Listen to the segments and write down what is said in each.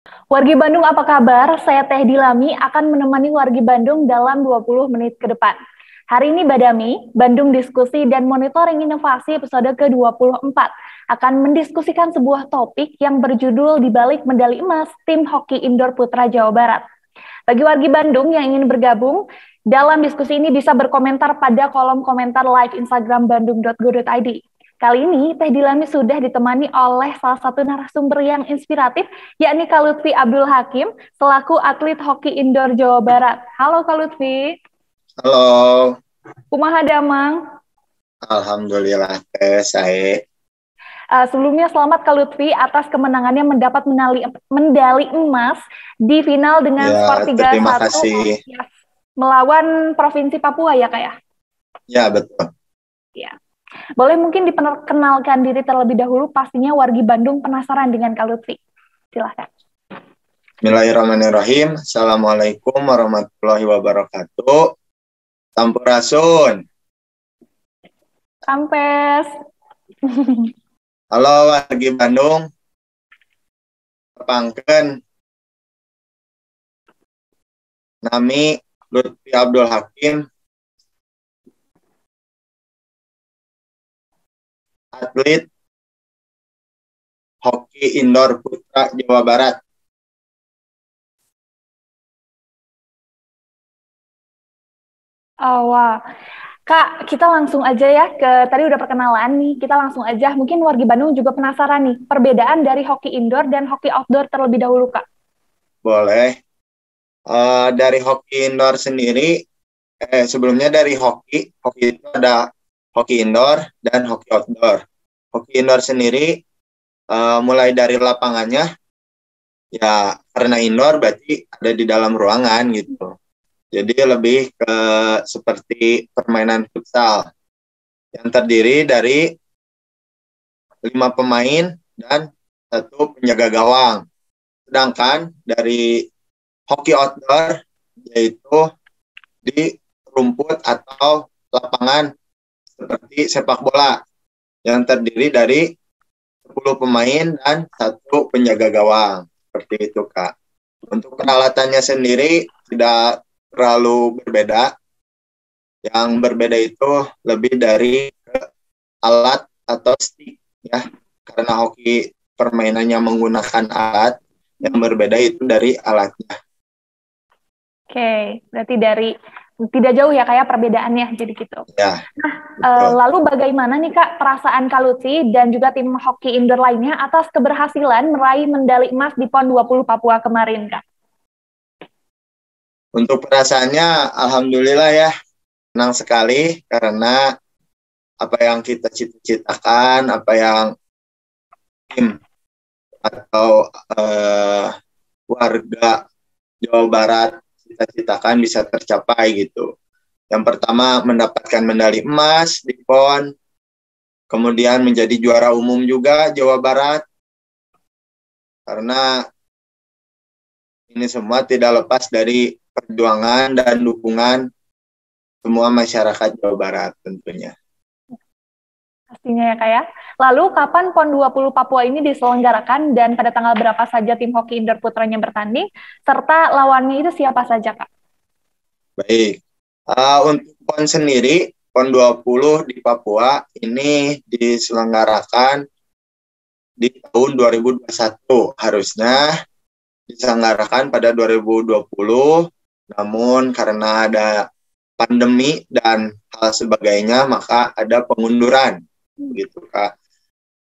Wargi Bandung apa kabar? Saya Teh Dilami akan menemani Wargi Bandung dalam 20 menit ke depan. Hari ini Badami, Bandung Diskusi dan Monitoring Inovasi episode ke-24 akan mendiskusikan sebuah topik yang berjudul Di Balik Medali Emas Tim Hoki Indoor Putra Jawa Barat. Bagi wargi Bandung yang ingin bergabung, dalam diskusi ini bisa berkomentar pada kolom komentar live Instagram bandung.go.id. Kali ini Teh Dilami sudah ditemani oleh salah satu narasumber yang inspiratif, yakni Kak Lutfi Abdul Hakim, selaku atlet hoki indoor Jawa Barat. Halo Kak Lutfi. Halo, Kumaha damang? alhamdulillah teh saya. Sebelumnya selamat Kak Lutfi atas kemenangannya mendapat medali emas di final dengan skor Ya, terima 3-1 kasih. melawan Provinsi Papua ya Kak ya? Ya, betul. Ya. Boleh mungkin diperkenalkan diri terlebih dahulu, pastinya wargi Bandung penasaran dengan Kak Lutfi. Silahkan. Bismillahirrahmanirrahim. Assalamualaikum warahmatullahi wabarakatuh. Sampurasun. Kampes. Halo wargi Bandung. Pangken. Nami Lutfi Abdul Hakim. Atlet hoki indoor putra Jawa Barat. Oh, wah. Kak, kita langsung aja ya tadi udah perkenalan nih, kita langsung aja. Mungkin wargi Bandung juga penasaran nih, perbedaan dari hoki indoor dan hoki outdoor terlebih dahulu, Kak. Boleh. Dari hoki indoor sendiri, sebelumnya dari hoki itu ada hoki indoor dan hoki outdoor. Hoki indoor sendiri mulai dari lapangannya, ya karena indoor berarti ada di dalam ruangan gitu. Jadi lebih ke seperti permainan futsal yang terdiri dari 5 pemain dan 1 penjaga gawang. Sedangkan dari hoki outdoor yaitu di rumput atau lapangan seperti sepak bola yang terdiri dari 10 pemain dan 1 penjaga gawang. Seperti itu, Kak. Untuk peralatannya sendiri tidak terlalu berbeda. Yang berbeda itu lebih dari alat atau stick ya. Karena hoki permainannya menggunakan alat, yang berbeda itu dari alatnya. Oke, berarti dari tidak jauh ya kayak perbedaannya jadi gitu. Ya. Lalu bagaimana nih Kak perasaan Kak Lutfi dan juga tim hoki indoor lainnya atas keberhasilan meraih medali emas di PON 20 Papua kemarin, Kak? Untuk perasaannya, alhamdulillah ya, senang sekali karena apa yang kita cita-citakan, apa yang tim atau warga Jawa Barat cita-citakan bisa tercapai gitu. Yang pertama mendapatkan medali emas di PON, kemudian menjadi juara umum juga Jawa Barat, karena ini semua tidak lepas dari perjuangan dan dukungan semua masyarakat Jawa Barat tentunya. Pastinya ya Kak ya. Lalu kapan PON 20 Papua ini diselenggarakan dan pada tanggal berapa saja tim hoki indoor putranya bertanding, serta lawannya itu siapa saja Kak? Baik, untuk PON sendiri, PON 20 di Papua ini diselenggarakan di tahun 2021. Harusnya diselenggarakan pada 2020, namun karena ada pandemi dan hal sebagainya, maka ada pengunduran. Gitu, Kak.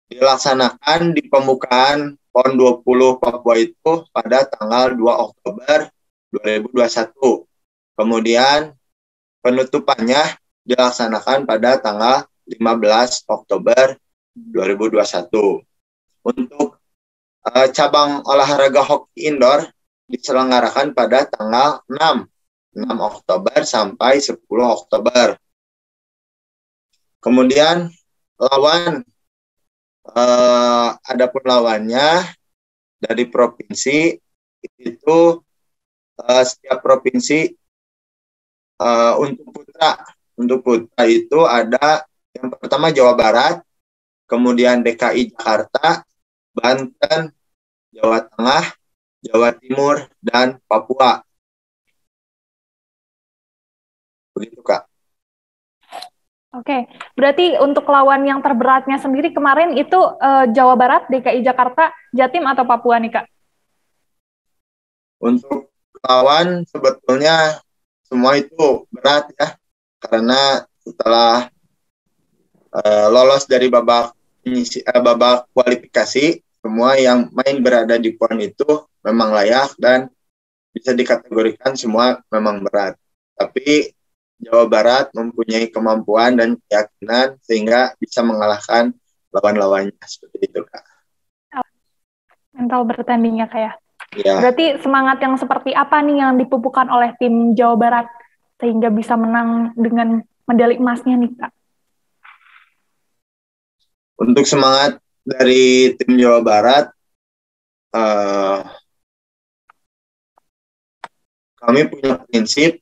Dilaksanakan di pembukaan PON 20 Papua itu pada tanggal 2 Oktober 2021. Kemudian penutupannya dilaksanakan pada tanggal 15 Oktober 2021. Untuk cabang olahraga hoki indoor diselenggarakan pada tanggal 6 Oktober sampai 10 Oktober. Kemudian lawan, adapun lawannya dari provinsi itu setiap provinsi untuk putra itu ada yang pertama Jawa Barat, kemudian DKI Jakarta, Banten, Jawa Tengah, Jawa Timur, dan Papua. Begitu, Kak. Oke, berarti untuk lawan yang terberatnya sendiri kemarin itu Jawa Barat, DKI Jakarta, Jatim atau Papua nih, Kak? Untuk lawan sebetulnya semua itu berat ya, karena setelah lolos dari babak kualifikasi, semua yang main berada di PON itu memang layak dan bisa dikategorikan semua memang berat. Tapi Jawa Barat mempunyai kemampuan dan keyakinan sehingga bisa mengalahkan lawan-lawannya seperti itu, Kak. Mental bertandingnya kayak. Ya. Berarti semangat yang seperti apa nih yang dipupukkan oleh tim Jawa Barat sehingga bisa menang dengan medali emasnya nih, Kak? Untuk semangat dari tim Jawa Barat, kami punya prinsip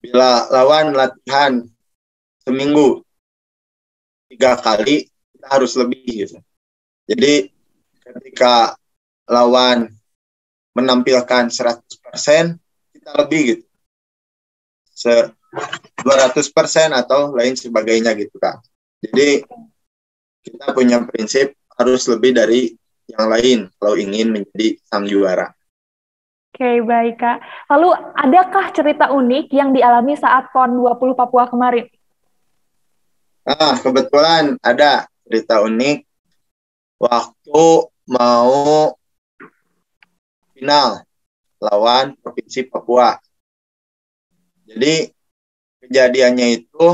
bila lawan latihan seminggu 3 kali, kita harus lebih gitu. Jadi ketika lawan menampilkan 100%, kita lebih gitu. 200% atau lain sebagainya gitu, Kak. Jadi kita punya prinsip harus lebih dari yang lain kalau ingin menjadi sang juara. Oke, baik, Kak. Lalu, adakah cerita unik yang dialami saat PON 20 Papua kemarin? Kebetulan ada cerita unik waktu mau final lawan Provinsi Papua. Jadi, kejadiannya itu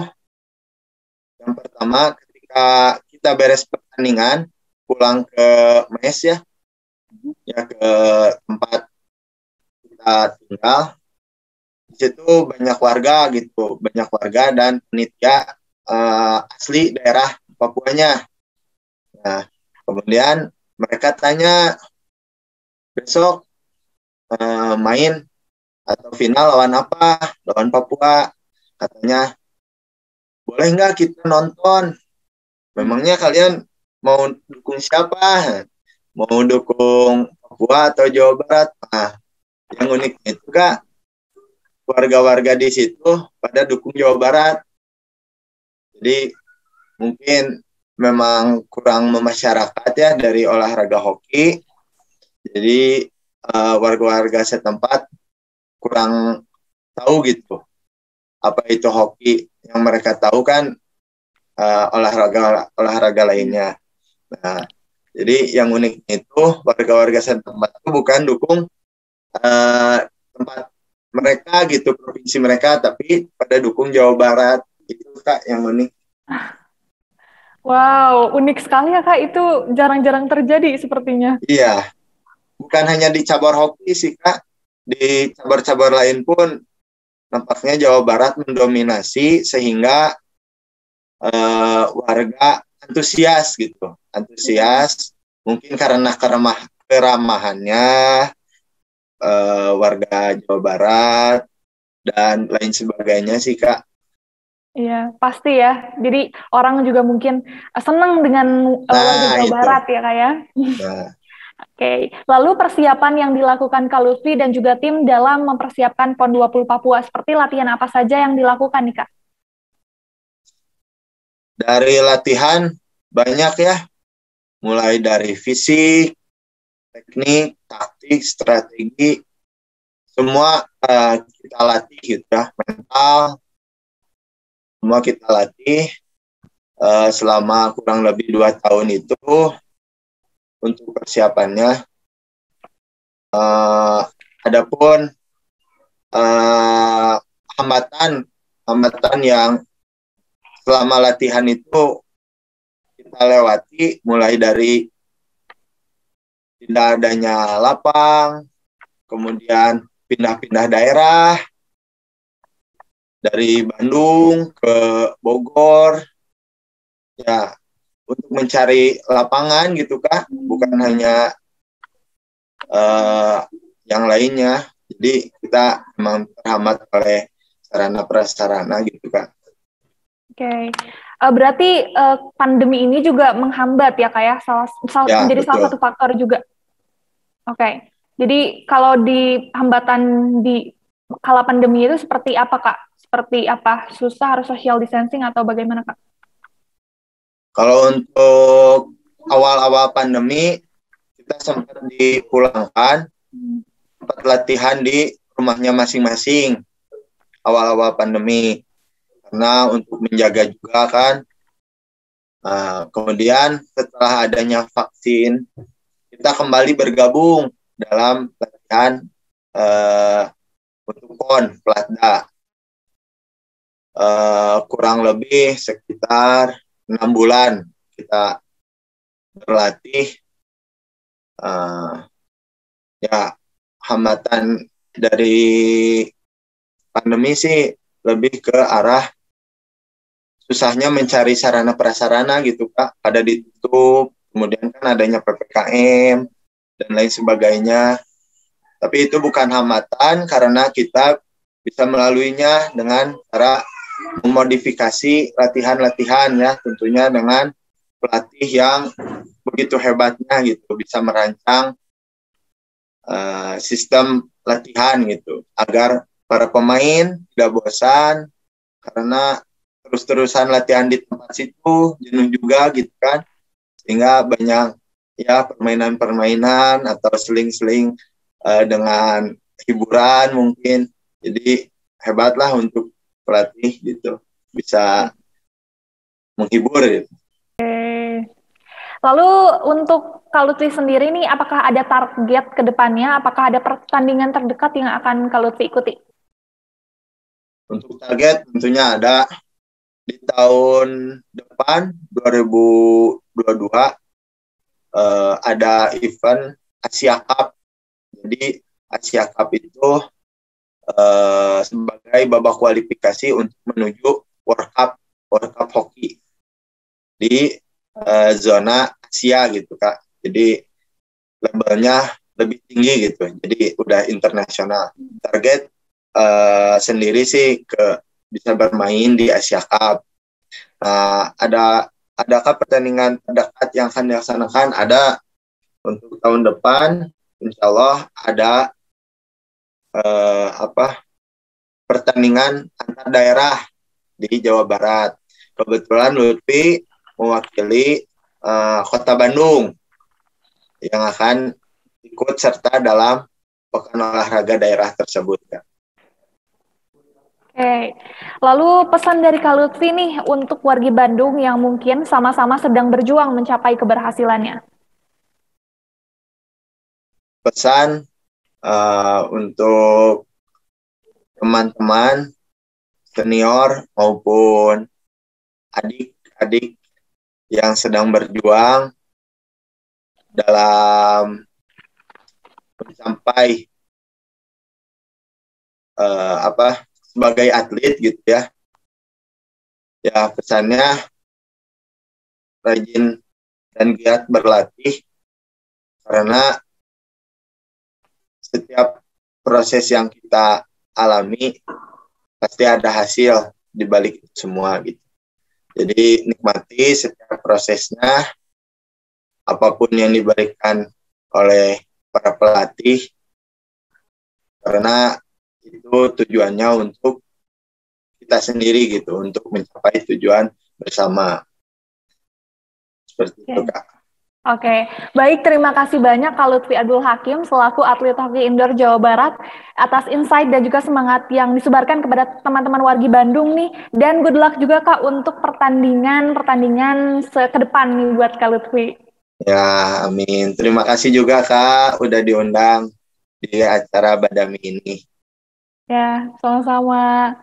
yang pertama ketika kita beres pertandingan, pulang ke mes ya ke tempat kita tinggal. Di situ banyak warga dan panitia asli daerah Papuanya. Nah, kemudian mereka tanya besok main atau final lawan apa? Lawan Papua. Katanya, boleh nggak kita nonton? Memangnya kalian mau dukung siapa? Mau dukung Papua atau Jawa Barat? Nah, yang unik itu, Kak, warga-warga di situ pada dukung Jawa Barat. Jadi mungkin memang kurang memasyarakat ya dari olahraga hoki. Jadi warga-warga setempat kurang tahu gitu apa itu hoki. Yang mereka tahu kan olahraga lainnya. Nah, jadi yang unik itu warga-warga setempat itu bukan dukung tempat mereka gitu, provinsi mereka, tapi pada dukung Jawa Barat. Itu, Kak, yang unik. Wow, unik sekali ya, Kak. Itu jarang-jarang terjadi sepertinya. Iya, bukan hanya di cabur hoki sih, Kak. Di cabur-cabur lain pun nampaknya Jawa Barat mendominasi sehingga warga antusias gitu. Antusias mungkin karena keramahannya warga Jawa Barat dan lain sebagainya sih, Kak. Iya, pasti ya. Jadi orang juga mungkin senang dengan warga Jawa itu. Barat ya, Kak ya. Nah. Oke, lalu persiapan yang dilakukan Kak Lutfi dan juga tim dalam mempersiapkan PON 20 Papua, seperti latihan apa saja yang dilakukan nih, Kak? Dari latihan banyak ya, mulai dari fisik, teknik, taktik, strategi, semua kita latih gitu ya, mental, semua kita latih selama kurang lebih 2 tahun itu untuk persiapannya. Adapun hambatan yang selama latihan itu kita lewati, mulai dari tidak adanya lapang, kemudian pindah-pindah daerah dari Bandung ke Bogor ya, untuk mencari lapangan gitu, Kak, bukan hanya yang lainnya. Jadi kita memang terhambat oleh sarana prasarana gitu, Kak. Oke. Berarti pandemi ini juga menghambat ya, Kak ya, Ya, menjadi betul. salah satu faktor juga. Oke. Jadi kalau di hambatan di kala pandemi itu seperti apa, Kak? Seperti apa? Susah harus social distancing atau bagaimana, Kak? Kalau untuk awal-awal pandemi, kita sempat dipulangkan, sempat latihan di rumahnya masing-masing awal-awal pandemi. Karena untuk menjaga juga kan. Kemudian setelah adanya vaksin, kita kembali bergabung dalam latihan untuk PON, Platda. Kurang lebih sekitar 6 bulan kita berlatih. Ya, hambatan dari pandemi sih lebih ke arah susahnya mencari sarana prasarana gitu Kak, pada ditutup, kemudian kan adanya PPKM dan lain sebagainya. Tapi itu bukan hambatan karena kita bisa melaluinya dengan cara memodifikasi latihan-latihan ya, tentunya dengan pelatih yang begitu hebatnya gitu, bisa merancang sistem latihan gitu, agar para pemain tidak bosan karena terus-terusan latihan di tempat situ, jenuh juga gitu kan, sehingga banyak ya permainan-permainan atau seling-seling dengan hiburan mungkin. Jadi hebatlah untuk pelatih gitu, bisa menghibur gitu. Lalu untuk Kak Lutfi sendiri nih, apakah ada target ke depannya? Apakah ada pertandingan terdekat yang akan Kak Lutfi ikuti? Untuk target tentunya ada di tahun depan 2022 ada event Asia Cup. Jadi Asia Cup itu sebagai babak kualifikasi untuk menuju World Cup hoki di zona Asia gitu Kak. Jadi levelnya lebih tinggi gitu. Jadi udah internasional. Target sendiri sih bisa bermain di Asia Cup. Adakah pertandingan terdekat yang akan dilaksanakan? Ada untuk tahun depan, insya Allah ada pertandingan antar daerah di Jawa Barat. Kebetulan Lutfi mewakili Kota Bandung yang akan ikut serta dalam pekan olahraga daerah tersebut. Ya. Oke, lalu pesan dari Kak Lutfi nih untuk wargi Bandung yang mungkin sama-sama sedang berjuang mencapai keberhasilannya. Pesan untuk teman-teman senior maupun adik-adik yang sedang berjuang dalam mencapai sebagai atlet gitu ya. Ya pesannya rajin dan giat berlatih karena setiap proses yang kita alami pasti ada hasil di balik itu semua gitu. Jadi nikmati setiap prosesnya, apapun yang diberikan oleh para pelatih, karena itu tujuannya untuk kita sendiri gitu, untuk mencapai tujuan bersama. Seperti itu Kak. Oke, baik, terima kasih banyak Kak Lutfi Abdul Hakim selaku atlet hoki indoor Jawa Barat atas insight dan juga semangat yang disebarkan kepada teman-teman wargi Bandung nih, dan good luck juga Kak untuk pertandingan ke depan nih buat Kak Lutfi. Ya, amin. Terima kasih juga Kak udah diundang di acara Badami ini. Ya, sama-sama.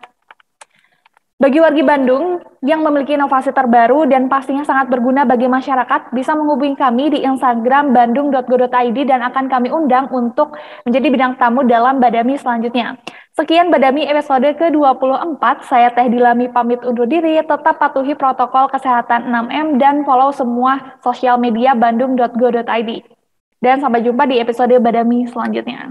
Bagi wargi Bandung yang memiliki inovasi terbaru dan pastinya sangat berguna bagi masyarakat, bisa menghubungi kami di Instagram bandung.go.id dan akan kami undang untuk menjadi bidang tamu dalam Badami selanjutnya. Sekian Badami episode ke-24, saya Teh Dilami pamit undur diri, tetap patuhi protokol kesehatan 6M dan follow semua sosial media bandung.go.id. Dan sampai jumpa di episode Badami selanjutnya.